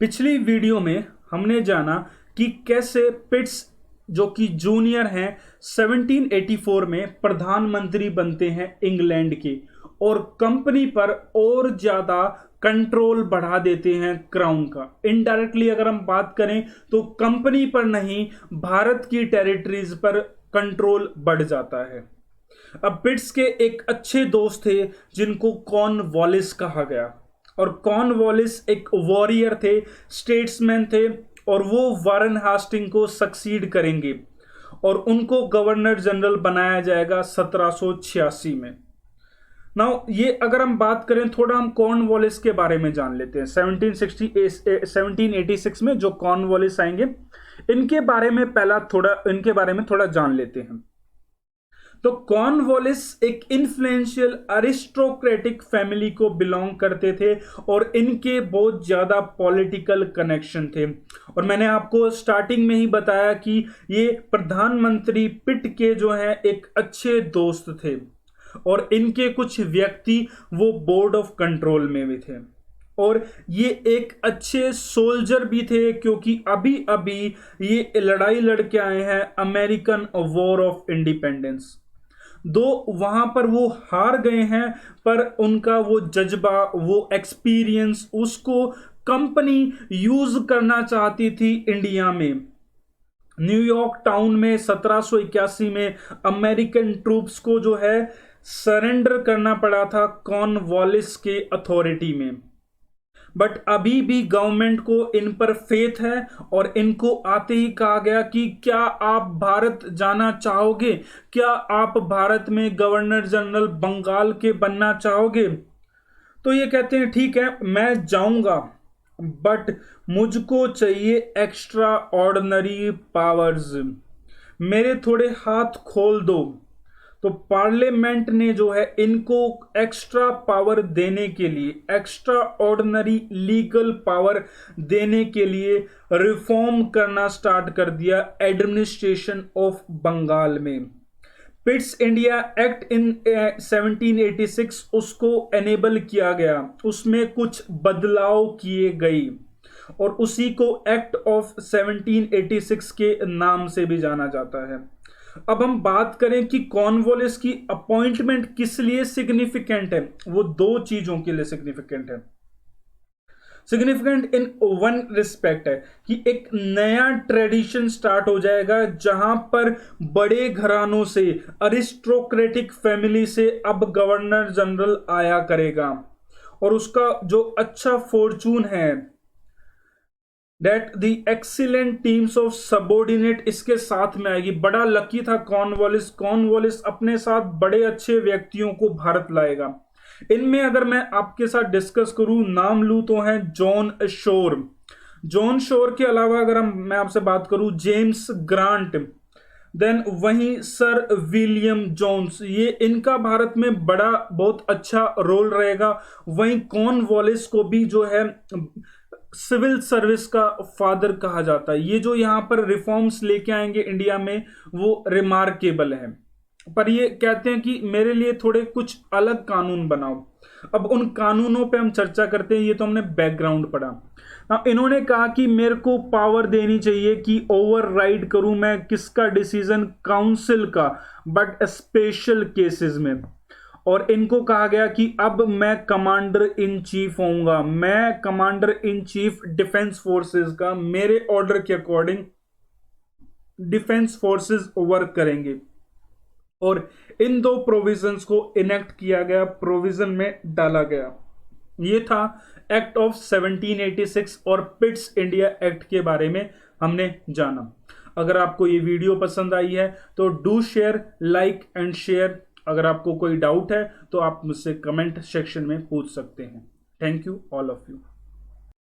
पिछली वीडियो में हमने जाना कि कैसे पिट्स जो कि जूनियर हैं 1784 में प्रधानमंत्री बनते हैं इंग्लैंड के और कंपनी पर और ज्यादा कंट्रोल बढ़ा देते हैं क्राउन का। इनडायरेक्टली अगर हम बात करें तो कंपनी पर नहीं, भारत की टेरिटरीज पर कंट्रोल बढ़ जाता है। अब पिट्स के एक अच्छे दोस्त थे जिनको कॉर्नवालिस कहा गया और कॉर्नवालिस एक वॉरियर थे, स्टेट्समैन थे और वो वारन हास्टिंग को सक्सीड करेंगे और उनको गवर्नर जनरल बनाया जाएगा 1786 में। नाउ ये अगर हम बात करें, थोड़ा हम कॉर्नवालिस के बारे में जान लेते हैं। 1786 में जो कॉर्नवालिस आएंगे इनके बारे में थोड़ा जान लेते हैं। तो कॉर्नवालिस एक इन्फ्लुएंशियल अरिस्टोक्रेटिक फैमिली को बिलोंग करते थे और इनके बहुत ज्यादा पॉलिटिकल कनेक्शन थे। और मैंने आपको स्टार्टिंग में ही बताया कि ये प्रधानमंत्री पिट के जो हैं एक अच्छे दोस्त थे और इनके कुछ व्यक्ति वो बोर्ड ऑफ कंट्रोल में भी थे और ये एक अच्छे सोल्जर भी थे, क्योंकि अभी अभी ये लड़ाई लड़के आए हैं अमेरिकन वॉर ऑफ इंडिपेंडेंस। दो वहां पर वो हार गए हैं, पर उनका वो जज्बा, वो एक्सपीरियंस, उसको कंपनी यूज करना चाहती थी इंडिया में। न्यूयॉर्क टाउन में 1781 में अमेरिकन ट्रूप्स को जो है सरेंडर करना पड़ा था कॉर्नवालिस के अथॉरिटी में। बट अभी भी गवर्नमेंट को इन पर फेथ है और इनको आते ही कहा गया कि क्या आप भारत जाना चाहोगे, क्या आप भारत में गवर्नर जनरल बंगाल के बनना चाहोगे। तो ये कहते हैं ठीक है मैं जाऊंगा, बट मुझको चाहिए एक्स्ट्रा ऑर्डिनरी पावर्स, मेरे थोड़े हाथ खोल दो। तो पार्लियामेंट ने जो है इनको एक्स्ट्रा पावर देने के लिए, एक्स्ट्रा ऑर्डिनरी लीगल पावर देने के लिए रिफॉर्म करना स्टार्ट कर दिया एडमिनिस्ट्रेशन ऑफ बंगाल में। पिट्स इंडिया एक्ट इन 1786 उसको एनेबल किया गया, उसमें कुछ बदलाव किए गए और उसी को एक्ट ऑफ 1786 के नाम से भी जाना जाता है। अब हम बात करें कि कॉर्नवालिस की अपॉइंटमेंट किस लिए सिग्निफिकेंट है, वो दो चीजों के लिए सिग्निफिकेंट है। सिग्निफिकेंट इन वन रिस्पेक्ट है कि एक नया ट्रेडिशन स्टार्ट हो जाएगा जहां पर बड़े घरानों से, अरिस्टोक्रेटिक फैमिली से अब गवर्नर जनरल आया करेगा और उसका जो अच्छा फॉर्चून है, that the excellent teams of subordinate इसके साथ में आएगी। बड़ा लकी था कॉर्नवालिस अपने साथ बड़े अच्छे व्यक्तियों को भारत लाएगा। इनमें अगर मैं आपके साथ डिस्कस करूं, नाम लूं तो हैं जॉन शोर के अलावा अगर मैं आपसे बात करूं जेम्स ग्रांट, देन वहीं सर विलियम जोन्स, ये इनका भारत में बड़ा बहुत अच्छा रोल रहेगा। वहीं कॉर्नवालिस को भी जो है सिविल सर्विस का फादर कहा जाता है। ये जो यहाँ पर रिफॉर्म्स लेके आएंगे इंडिया में वो रिमार्केबल है, पर ये कहते हैं कि मेरे लिए थोड़े कुछ अलग कानून बनाओ। अब उन कानूनों पे हम चर्चा करते हैं, ये तो हमने बैकग्राउंड पढ़ा। अब इन्होंने कहा कि मेरे को पावर देनी चाहिए कि ओवरराइड करूं मैं किसका डिसीजन, काउंसिल का, बट स्पेशल केसेस में। और इनको कहा गया कि अब मैं कमांडर इन चीफ होऊंगा, मैं commander in chief defence forces का, मेरे ऑर्डर के अकॉर्डिंग डिफेंस फोर्सेस वर्क करेंगे। और इन दो प्रोविजंस को इनेक्ट किया गया, प्रोविजन में डाला गया। ये था एक्ट ऑफ 1786 और पिट्स इंडिया एक्ट के बारे में हमने जाना। अगर आपको ये वीडियो पसंद आई है तो do share, like and share. अगर आपको कोई डाउट है तो आप मुझसे कमेंट सेक्शन में पूछ सकते हैं। Thank you all of you.